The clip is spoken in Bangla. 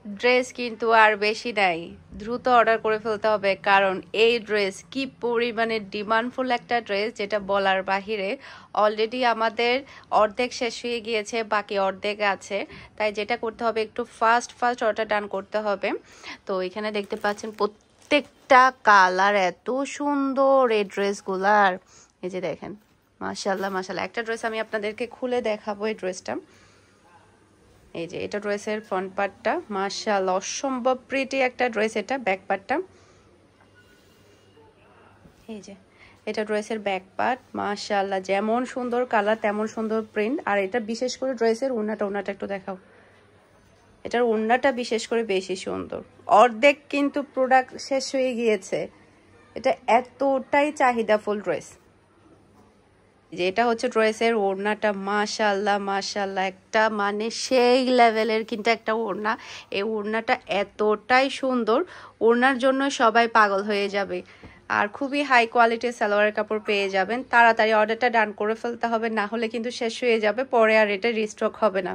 ড্রেস কিন্তু আর বেশি নাই, দ্রুত অর্ডার করে ফেলতে হবে, কারণ এই ড্রেস কি পরিমাণে ডিমান্ডফুল একটা ড্রেস যেটা বলার বাহিরে। অলরেডি আমাদের অর্ধেক শেষ হয়ে গিয়েছে, বাকি অর্ধেক আছে। তাই যেটা করতে হবে, একটু ফাস্ট ফাস্ট অর্ডার ডান করতে হবে। তো এখানে দেখতে পাচ্ছেন প্রত্যেকটা কালার এত সুন্দর এই ড্রেসগুলার। এই যে দেখেন, মাশাল্লাহ মাশাল্লাহ। একটা ড্রেস আমি আপনাদেরকে খুলে দেখাবো, এই ড্রেসটা। এই যে এটা ড্রেসের ফ্রন্ট পার্টটা, মাশাআল্লাহ অসম্ভব প্রিটি একটা ড্রেস। এটা ব্যাক পার্টটা, এই যে এটা ড্রেসের ব্যাক পার্ট, মাশাআল্লাহ যেমন সুন্দর কালার তেমন সুন্দর প্রিন্ট। আর এটা বিশেষ করে ড্রেসের ওড়নাটা একটু দেখাও। এটার ওড়নাটা বিশেষ করে বেশি সুন্দর। অর্ধেক কিন্তু প্রোডাক্ট শেষ হয়ে গিয়েছে, এটা এতটাই চাহিদাফুল ড্রেস। যে এটা হচ্ছে ড্রেসের ওড়নাটা, মাশাআল্লাহ মাশাআল্লাহ একটা মানে সেই লেভেলের কিন্তু একটা ওড়না। এই ওড়নাটা এতটাই সুন্দর, ওড়নার জন্য সবাই পাগল হয়ে যাবে। আর খুবই হাই কোয়ালিটির সালোয়ারের কাপড় পেয়ে যাবেন। তাড়াতাড়ি অর্ডারটা ডান করে ফেলতে হবে, না হলে কিন্তু শেষ হয়ে যাবে, পরে আর এটা রিস্টক হবে না।